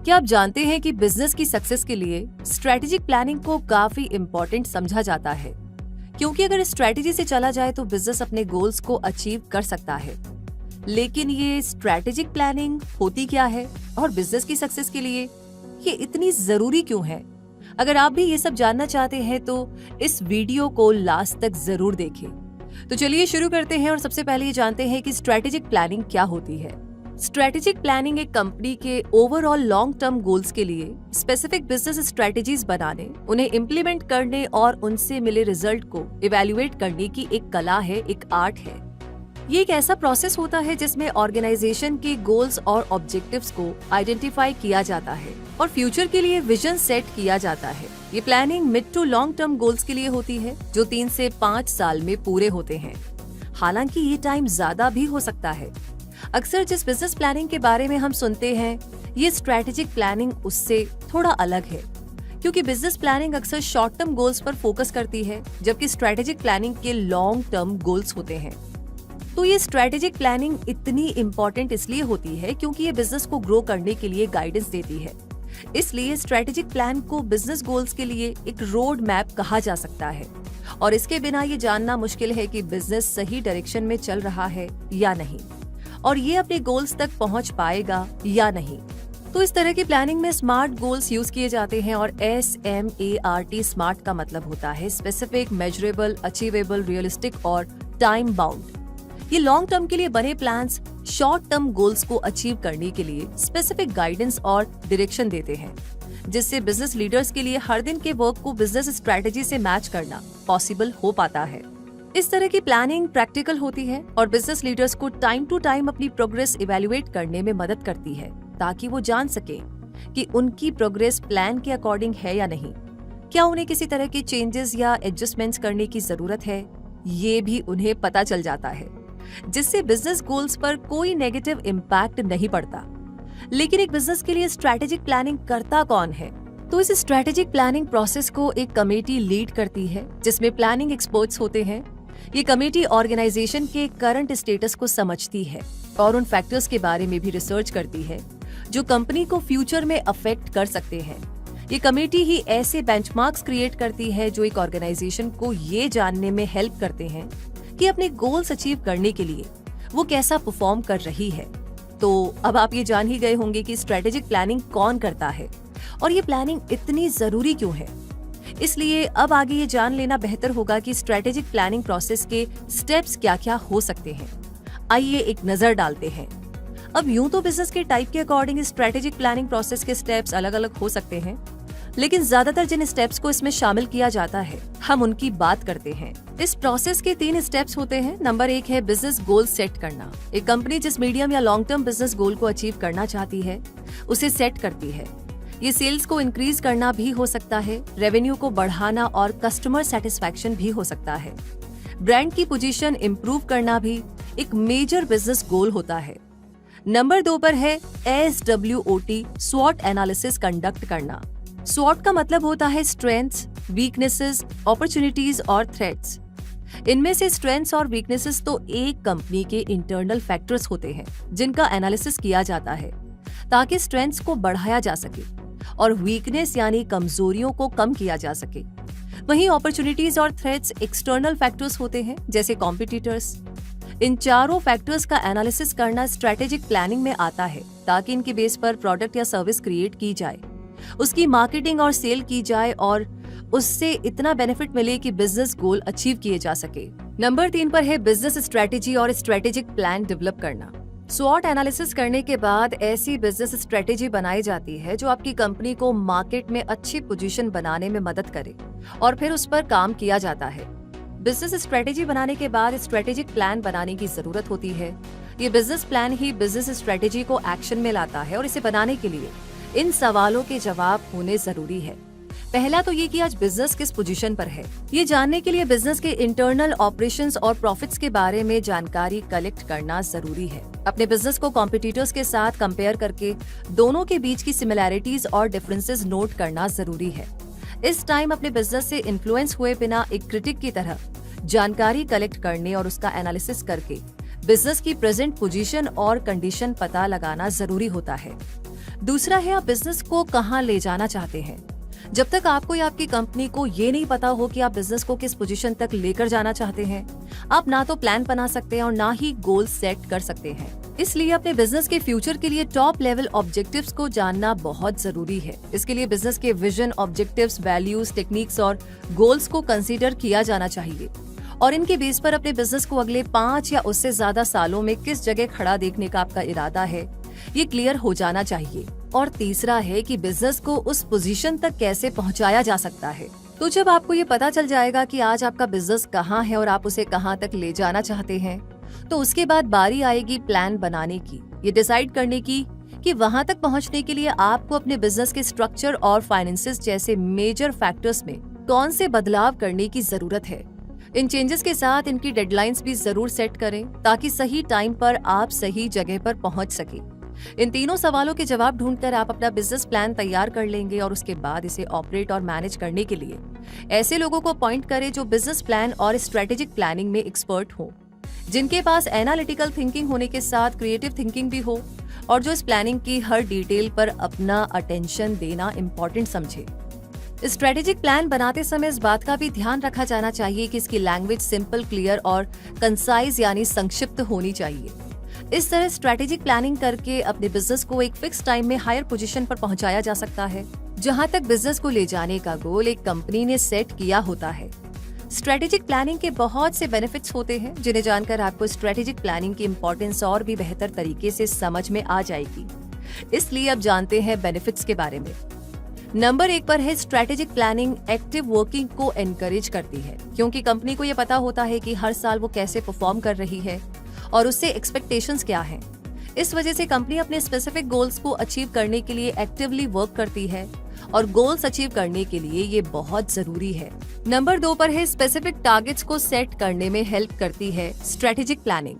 क्या आप जानते हैं कि बिजनेस की सक्सेस के लिए स्ट्रेटेजिक प्लानिंग को काफी इम्पोर्टेंट समझा जाता है, क्योंकि अगर स्ट्रेटेजी से चला जाए तो बिजनेस अपने गोल्स को अचीव कर सकता है। लेकिन ये स्ट्रेटेजिक प्लानिंग होती क्या है और बिजनेस की सक्सेस के लिए ये इतनी जरूरी क्यों है? अगर आप भी ये सब जानना चाहते हैं तो इस वीडियो को लास्ट तक जरूर देखें। तो चलिए शुरू करते हैं और सबसे पहले ये जानते हैं कि स्ट्रेटेजिक प्लानिंग क्या होती है। स्ट्रेटेजिक प्लानिंग एक कंपनी के ओवरऑल लॉन्ग टर्म गोल्स के लिए स्पेसिफिक बिजनेस स्ट्रेटेजीज बनाने, उन्हें इम्प्लीमेंट करने और उनसे मिले रिजल्ट को इवैल्यूएट करने की एक कला है, एक आर्ट है। ये एक ऐसा प्रोसेस होता है जिसमें ऑर्गेनाइजेशन के गोल्स और ऑब्जेक्टिव्स को आइडेंटिफाई किया जाता है और फ्यूचर के लिए विजन सेट किया जाता है। ये planning mid to long term goals के लिए होती है जो 3 से 5 साल में पूरे होते हैं। हालांकि ये टाइम ज्यादा भी हो सकता है। अक्सर जिस बिजनेस प्लानिंग के बारे में हम सुनते हैं, ये स्ट्रेटेजिक प्लानिंग उससे थोड़ा अलग है, क्योंकि बिजनेस प्लानिंग अक्सर शॉर्ट टर्म गोल्स पर फोकस करती है, जबकि स्ट्रेटेजिक प्लानिंग के लॉन्ग टर्म गोल्स होते हैं। तो ये स्ट्रेटेजिक प्लानिंग इतनी इम्पोर्टेंट इसलिए होती है क्योंकि ये बिजनेस को ग्रो करने के लिए गाइडेंस देती है। इसलिए स्ट्रेटेजिक प्लान को बिजनेस गोल्स के लिए एक रोड मैप कहा जा सकता है और इसके बिना ये जानना मुश्किल है कि बिजनेस सही डायरेक्शन में चल रहा है या नहीं और ये अपने गोल्स तक पहुंच पाएगा या नहीं। तो इस तरह की प्लानिंग में स्मार्ट गोल्स यूज किए जाते हैं और SMART स्मार्ट का मतलब होता है स्पेसिफिक, मेजरेबल, अचीवेबल, रियलिस्टिक और टाइम बाउंड। ये लॉन्ग टर्म के लिए बने प्लान्स शॉर्ट टर्म गोल्स को अचीव करने के लिए स्पेसिफिक गाइडेंस और डायरेक्शन देते हैं, जिससे बिजनेस लीडर्स के लिए हर दिन के वर्क को बिजनेस स्ट्रेटेजी से मैच करना पॉसिबल हो पाता है। इस तरह की प्लानिंग प्रैक्टिकल होती है और बिजनेस लीडर्स को टाइम टू टाइम अपनी प्रोग्रेस इवैल्यूएट करने में मदद करती है, ताकि वो जान सके कि उनकी प्रोग्रेस प्लान के अकॉर्डिंग है या नहीं। क्या उन्हें किसी तरह के चेंजेस या एडजस्टमेंट्स करने की जरूरत है, ये भी उन्हें पता चल जाता है, जिससे बिजनेस गोल्स पर कोई नेगेटिव इम्पैक्ट नहीं पड़ता। लेकिन एक बिजनेस के लिए स्ट्रेटेजिक प्लानिंग करता कौन है? तो इस स्ट्रेटेजिक प्लानिंग प्रोसेस को एक कमेटी लीड करती है, जिसमें प्लानिंग एक्सपर्ट्स होते हैं। ये कमेटी ऑर्गेनाइजेशन के करंट स्टेटस को समझती है और उन फैक्टर्स के बारे में भी रिसर्च करती है जो कंपनी को फ्यूचर में अफेक्ट कर सकते हैं। ये कमेटी ही ऐसे बेंचमार्क्स क्रिएट करती है जो एक ऑर्गेनाइजेशन को ये जानने में हेल्प करते हैं कि अपने गोल्स अचीव करने के लिए वो कैसा परफॉर्म कर रही है। तो अब आप ये जान ही गए होंगे कि स्ट्रेटेजिक प्लानिंग कौन करता है और ये प्लानिंग इतनी जरूरी क्यों है। इसलिए अब आगे ये जान लेना बेहतर होगा कि स्ट्रेटेजिक प्लानिंग प्रोसेस के स्टेप्स क्या-क्या हो सकते हैं। आइए एक नजर डालते हैं। अब यूं तो बिजनेस के टाइप के अकॉर्डिंग स्ट्रेटेजिक प्लानिंग प्रोसेस के स्टेप्स अलग-अलग हो सकते हैं, लेकिन ज्यादातर जिन स्टेप्स को इसमें शामिल किया जाता है, हम उनकी बात करते हैं। इस प्रोसेस के 3 स्टेप्स होते हैं। नंबर 1 है बिजनेस गोल सेट करना। एक कंपनी जिस मीडियम या लॉन्ग टर्म बिजनेस गोल को अचीव करना चाहती है, उसे सेट करती है। ये सेल्स को इंक्रीज करना भी हो सकता है, रेवेन्यू को बढ़ाना और कस्टमर सेटिस्फैक्शन भी हो सकता है। ब्रांड की पोजीशन इंप्रूव करना भी एक मेजर बिजनेस गोल होता है। नंबर 2 पर है SWOT, स्वॉट एनालिसिस कंडक्ट करना। स्वॉट का मतलब होता है स्ट्रेंथ्स, वीकनेसेस, अपॉर्चुनिटीज और थ्रेट्स। इनमें से स्ट्रेंथ्स और वीकनेसेस तो एक कंपनी के इंटरनल फैक्टर्स होते हैं जिनका एनालिसिस किया जाता है ताकि स्ट्रेंथ्स को बढ़ाया जा सके और वीकनेस यानी कमजोरियों को कम किया जा सके। वहीं अपॉर्चुनिटीज और थ्रेट्स एक्सटर्नल फैक्टर्स होते हैं जैसे कॉम्पिटिटर्स। इन चारों फैक्टर्स का एनालिसिस करना स्ट्रेटेजिक प्लानिंग में आता है ताकि इनके बेस पर प्रोडक्ट या सर्विस क्रिएट की जाए, उसकी मार्केटिंग और सेल की जाए और उससे इतना बेनिफिट मिले कि बिजनेस गोल अचीव किए जा सके। नंबर 3 पर है बिजनेस स्ट्रेटेजी और स्ट्रेटेजिक प्लान डेवलप करना। स्वॉट एनालिसिस करने के बाद ऐसी बिजनेस स्ट्रेटेजी बनाई जाती है जो आपकी कंपनी को मार्केट में अच्छी पोजीशन बनाने में मदद करे और फिर उस पर काम किया जाता है। बिजनेस स्ट्रेटेजी बनाने के बाद स्ट्रेटेजिक प्लान बनाने की जरूरत होती है। ये बिजनेस प्लान ही बिजनेस स्ट्रेटेजी को एक्शन में लाता है और इसे बनाने के लिए इन सवालों के जवाब होने जरूरी है। पहला तो ये कि आज बिजनेस किस पोजीशन पर है। ये जानने के लिए बिजनेस के इंटरनल ऑपरेशंस और प्रॉफिट्स के बारे में जानकारी कलेक्ट करना जरूरी है। अपने बिजनेस को कॉम्पिटिटर्स के साथ कंपेयर करके दोनों के बीच की सिमिलैरिटीज और डिफरेंसेस नोट करना जरूरी है। इस टाइम अपने बिजनेस से इन्फ्लुएंस हुए बिना एक क्रिटिक की तरह जानकारी कलेक्ट करने और उसका एनालिसिस करके बिजनेस की प्रेजेंट पोजीशन और कंडीशन पता लगाना जरूरी होता है। दूसरा है आप बिजनेस को कहाँ ले जाना चाहते हैं। जब तक आपको या आपकी कंपनी को ये नहीं पता हो कि आप बिजनेस को किस पोजीशन तक लेकर जाना चाहते हैं, आप ना तो प्लान बना सकते हैं और ना ही गोल सेट कर सकते हैं। इसलिए अपने बिजनेस के फ्यूचर के लिए टॉप लेवल ऑब्जेक्टिव्स को जानना बहुत जरूरी है। इसके लिए बिजनेस के विजन, ऑब्जेक्टिव्स, वैल्यूज, टेक्निक्स और गोल्स को कंसीडर किया जाना चाहिए और इनके बेस पर अपने बिजनेस को अगले 5 या उससे ज्यादा सालों में किस जगह खड़ा देखने का आपका इरादा है, ये क्लियर हो जाना चाहिए। और तीसरा है कि बिजनेस को उस पोजीशन तक कैसे पहुंचाया जा सकता है। तो जब आपको ये पता चल जाएगा कि आज आपका बिजनेस कहाँ है और आप उसे कहाँ तक ले जाना चाहते हैं, तो उसके बाद बारी आएगी प्लान बनाने की, ये डिसाइड करने की कि वहां तक पहुंचने के लिए आपको अपने बिजनेस के स्ट्रक्चर और फाइनेंसेस जैसे मेजर फैक्टर्स में कौन से बदलाव करने की जरूरत है। इन चेंजेस के साथ इनकी डेडलाइंस भी जरूर सेट करें ताकि सही टाइम पर आप सही जगह पर पहुंच सके। इन तीनों सवालों के जवाब ढूंढकर आप अपना बिजनेस प्लान तैयार कर लेंगे और उसके बाद इसे ऑपरेट और मैनेज करने के लिए ऐसे लोगों को अपॉइंट करें जो बिजनेस प्लान और स्ट्रेटेजिक प्लानिंग में एक्सपर्ट हो, जिनके पास एनालिटिकल थिंकिंग होने के साथ क्रिएटिव थिंकिंग भी हो और जो इस प्लानिंग की हर डिटेल पर अपना अटेंशन देना इम्पोर्टेंट समझे। स्ट्रेटेजिक प्लान बनाते समय इस बात का भी ध्यान रखा जाना चाहिए कि इसकी लैंग्वेज सिंपल, क्लियर और कंसाइज यानी संक्षिप्त होनी चाहिए। इस तरह स्ट्रेटेजिक प्लानिंग करके अपने बिजनेस को एक फिक्स टाइम में हायर पोजीशन पर पहुंचाया जा सकता है, जहां तक बिजनेस को ले जाने का गोल एक कंपनी ने सेट किया होता है। स्ट्रेटेजिक प्लानिंग के बहुत से बेनिफिट्स होते हैं जिन्हें जानकर आपको स्ट्रेटेजिक प्लानिंग की इम्पोर्टेंस और भी बेहतर तरीके से समझ में आ जाएगी। इसलिए अब जानते हैं बेनिफिट्स के बारे में। नंबर 1 पर है स्ट्रेटेजिक प्लानिंग एक्टिव वर्किंग को एनकरेज करती है, क्योंकि कंपनी को यह पता होता है कि हर साल वो कैसे परफॉर्म कर रही है और उससे एक्सपेक्टेशंस क्या हैं। इस वजह से कंपनी अपने स्पेसिफिक गोल्स को अचीव करने के लिए एक्टिवली वर्क करती है और गोल्स अचीव करने के लिए ये बहुत जरूरी है। नंबर 2 पर है स्पेसिफिक टारगेट्स को सेट करने में हेल्प करती है स्ट्रेटेजिक प्लानिंग।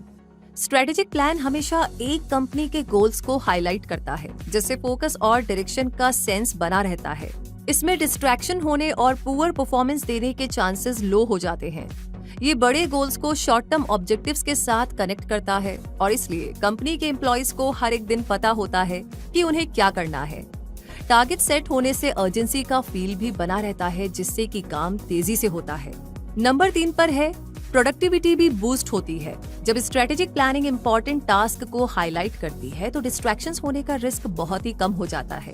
स्ट्रेटेजिक प्लान हमेशा एक कंपनी के गोल्स को हाईलाइट करता है, जिससे फोकस और डायरेक्शन का सेंस बना रहता है। इसमें डिस्ट्रैक्शन होने और पुअर परफॉर्मेंस देने के चांसेस लो हो जाते हैं। ये बड़े गोल्स को शॉर्ट टर्म ऑब्जेक्टिव्स के साथ कनेक्ट करता है और इसलिए कंपनी के एम्प्लॉइज को हर एक दिन पता होता है कि उन्हें क्या करना है। टारगेट सेट होने से अर्जेंसी का फील भी बना रहता है, जिससे कि काम तेजी से होता है। नंबर 3 पर है प्रोडक्टिविटी भी बूस्ट होती है। जब स्ट्रेटेजिक प्लानिंग इंपॉर्टेंट टास्क को हाईलाइट करती है तो डिस्ट्रैक्शंस होने का रिस्क बहुत ही कम हो जाता है।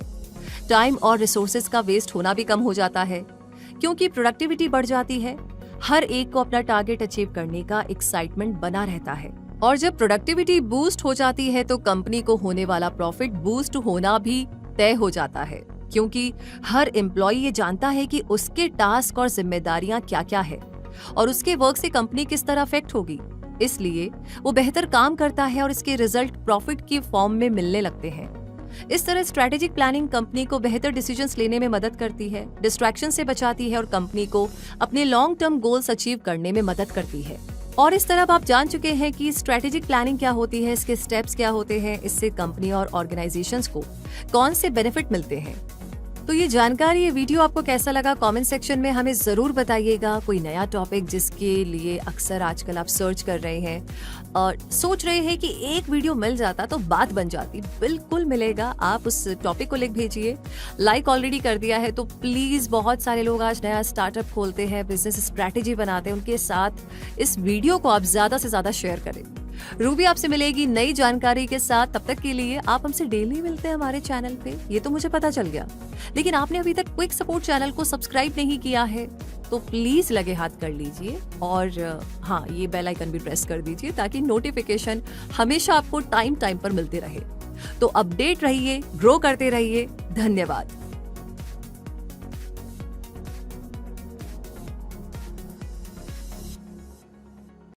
टाइम और रिसोर्सेज का वेस्ट होना भी कम हो जाता है, क्योंकि प्रोडक्टिविटी बढ़ जाती है। हर एक को अपना टारगेट अचीव करने का एक्साइटमेंट बना रहता है और जब प्रोडक्टिविटी बूस्ट हो जाती है तो कंपनी को होने वाला प्रॉफिट बूस्ट होना भी तय हो जाता है, क्योंकि हर एम्प्लॉय ये जानता है कि उसके टास्क और जिम्मेदारियां क्या-क्या है और उसके वर्क से कंपनी किस तरह अफेक्ट होगी। इसलिए वो बेहतर काम करता है और इसके रिजल्ट प्रॉफिट की फॉर्म में मिलने लगते हैं। इस तरह स्ट्रेटेजिक प्लानिंग कंपनी को बेहतर डिसीजंस लेने में मदद करती है, डिस्ट्रैक्शन से बचाती है और कंपनी को अपने लॉन्ग टर्म गोल्स अचीव करने में मदद करती है। और इस तरह आप जान चुके हैं कि स्ट्रेटेजिक प्लानिंग क्या होती है, इसके स्टेप्स क्या होते हैं, इससे कंपनी और ऑर्गेनाइजेशंस को कौन से बेनिफिट मिलते हैं। तो ये जानकारी, ये वीडियो आपको कैसा लगा कमेंट सेक्शन में हमें जरूर बताइएगा। कोई नया टॉपिक जिसके लिए अक्सर आजकल आप सर्च कर रहे हैं और सोच रहे हैं कि एक वीडियो मिल जाता तो बात बन जाती, बिल्कुल मिलेगा। आप उस टॉपिक को लिख भेजिए। लाइक ऑलरेडी कर दिया है तो प्लीज, बहुत सारे लोग आज नया स्टार्टअप खोलते हैं, बिजनेस स्ट्रैटेजी बनाते हैं, उनके साथ इस वीडियो को आप ज्यादा से ज्यादा शेयर करें। रूबी आपसे मिलेगी नई जानकारी के साथ। तब तक के लिए आप हमसे डेली मिलते हैं हमारे चैनल पे, ये तो मुझे पता चल गया, लेकिन आपने अभी तक क्विक सपोर्ट चैनल को सब्सक्राइब नहीं किया है तो प्लीज लगे हाथ कर लीजिए और हाँ, ये बेल आइकन भी प्रेस कर दीजिए ताकि नोटिफिकेशन हमेशा आपको टाइम पर मिलते रहे। तो अपडेट रहिए, ग्रो करते रहिए। धन्यवाद।